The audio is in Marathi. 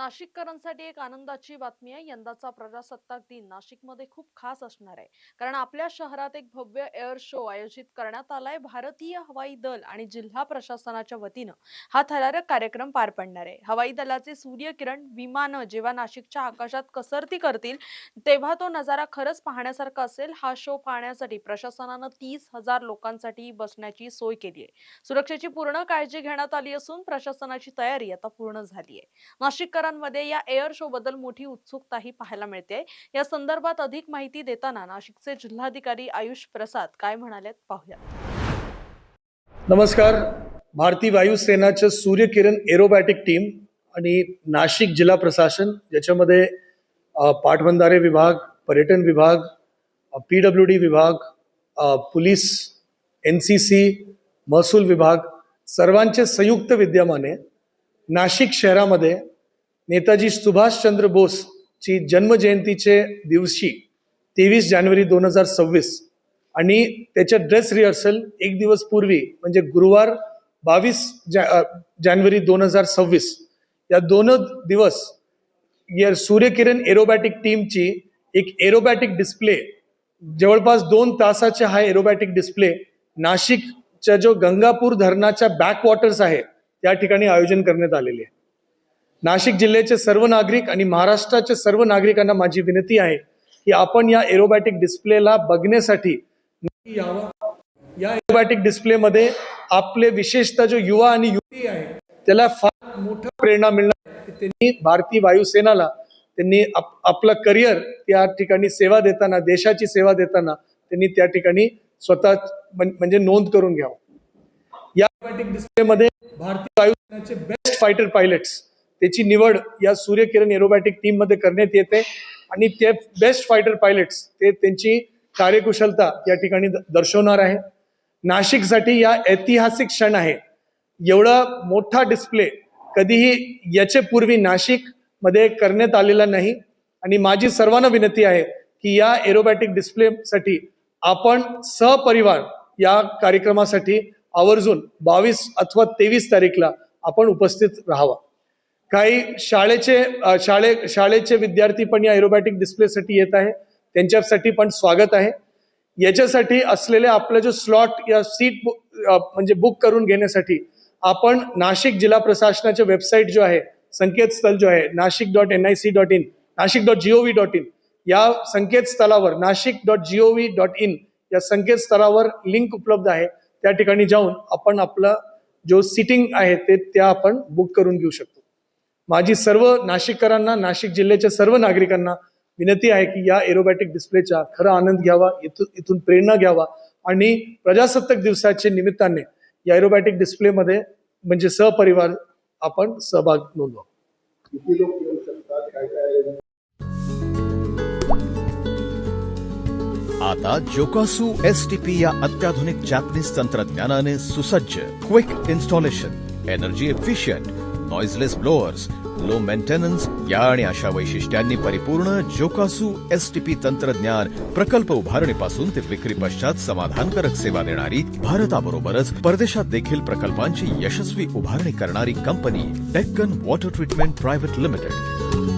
नाशिककरांसाठी एक आनंदाची बातमी आहे। यंदाचा प्रजासत्ताक दिन नाशिकमध्ये खूप खास असणार आहे, कारण आपल्या शहरात एक भव्य एअर शो आयोजित करण्यात आलाय। भारतीय हवाई दल आणि जिल्हा प्रशासनाच्या वतीनं हा थरारक कार्यक्रम पार पडणार आहे। हवाई दलाचे सूर्यकिरण विमानं जेव्हा नाशिकच्या आकाशात कसरती करतील, तेव्हा तो नजारा खरंच पाहण्यासारखा असेल। हा शो पाहण्यासाठी प्रशासनानं 30,000 लोकांसाठी बसण्याची सोय केली आहे। सुरक्षेची पूर्ण काळजी घेण्यात आली असून प्रशासनाची तयारी आता पूर्ण झाली आहे। नाशिककरांमध्ये या एअर शो बद्दल मोठी उत्सुकताही पाहायला मिळते। या संदर्भात अधिक माहिती देताना नाशिकचे जिल्हाधिकारी आयुष प्रसाद काय म्हणालेत पाहूया। नमस्कार। भारतीय वायुसेनाचे सूर्यकिरण एरोबॅटिक टीम आणि नाशिक जिल्हा प्रशासन याच्यामध्ये पाटबंधारे विभाग, पर्यटन विभाग, PWD विभाग, पोलीस, NCC, महसूल विभाग सर्वांचे संयुक्त विद्यमाने नाशिक शहरामध्ये नेताजी सुभाषचंद्र बोस ची जन्मजयंतीचे दिवशी 23 जानेवारी 2026 आणि त्याच्या ड्रेस रिहर्सल एक दिवस पूर्वी म्हणजे गुरुवार 22 जानेवारी 2026 या दोन दिवस या सूर्यकिरण एरोबॅटिक टीमची एक एरोबॅटिक डिस्प्ले जवळपास 2 तासाचा हा एरोबॅटिक डिस्प्ले नाशिकच्या जो गंगापूर धरणाच्या बॅकवॉटर्स आहे त्या ठिकाणी आयोजन करण्यात आलेले आहे। नाशिक जिल्ह्याचे सर्व नागरिक आणि महाराष्ट्राच्या सर्व नागरिकांना माझी विनंती आहे की आपण या एरोबॅटिक डिस्प्लेला बघण्यासाठी यावं। या एरोबॅटिक डिस्प्लेमध्ये आपले विशेषतः जो युवा आणि युवती आहे त्याला फार मोठा प्रेरणा मिळणार की त्यांनी भारतीय वायुसेनाला त्यांनी आपलं करिअर त्या ठिकाणी सेवा देताना, देशाची सेवा देताना त्यांनी त्या ठिकाणी स्वतः म्हणजे नोंद करून घ्यावं। या एरोबॅटिक डिस्प्लेमध्ये भारतीय वायुसेनेचे बेस्ट फायटर पायलट्स त्याची निवड या सूर्यकिरण एरोबॅटिक टीम मध्ये करण्यात येते आणि ते बेस्ट फायटर पायलट्स ते त्यांची कार्यकुशलता या ठिकाणी दर्शवणार आहे। नाशिकसाठी या ऐतिहासिक क्षण आहे। एवढा मोठा डिस्प्ले कधीही याचे पूर्वी नाशिक मध्ये करण्यात आलेला नाही आणि माझी सर्वांना विनंती आहे की या एरोबॅटिक डिस्प्ले साठी आपण सहपरिवार या कार्यक्रमासाठी आवर्जून 22 अथवा 23 तारीखला आपण उपस्थित राहावा। काही शाळेचे विद्यार्थी पण या एरोबॅटिक डिस्प्लेसाठी येत आहे, त्यांच्यासाठी पण स्वागत आहे। याच्यासाठी असलेले आपलं जो स्लॉट या सीट म्हणजे बुक करून घेण्यासाठी आपण नाशिक जिल्हा प्रशासनाचे वेबसाईट जो आहे, संकेतस्थळ जो आहे nashik.nic.in, nashik.gov.in या संकेतस्थळावर nashik.gov.in या संकेतस्थळावर लिंक उपलब्ध आहे। त्या ठिकाणी जाऊन आपण आपला जो सीटिंग आहे ते त्या आपण बुक करून घेऊ शकतो। माझी सर्व नाशिककरांना, नाशिक जिल्ह्याच्या सर्व नागरिकांना विनंती आहे की या एरोबॅटिक डिस्प्लेचा खरा आनंद घ्यावा, इथून प्रेरणा घ्यावा आणि प्रजासत्ताक दिवसाच्या निमित्ताने या एरोबॅटिक डिस्प्लेमध्ये म्हणजे सहपरिवार आपण सहभाग नोंदवा। किती लोक येऊ शकतात, काय काय? आता जोकासू STP या अत्याधुनिक जॅपनीज तंत्रज्ञानाने सुसज्ज quick installation, energy efficient, noiseless blowers, low maintenance या आणि अशा वैशिष्ट्यांनी परिपूर्ण जोकासू STP तंत्रज्ञान प्रकल्प उभारणीपासून ते विक्री पश्चात समाधानकारक सेवा देणारी, भारताबरोबरच परदेशात देखील प्रकल्पांची यशस्वी उभारणी करणारी company Deccan water treatment private limited.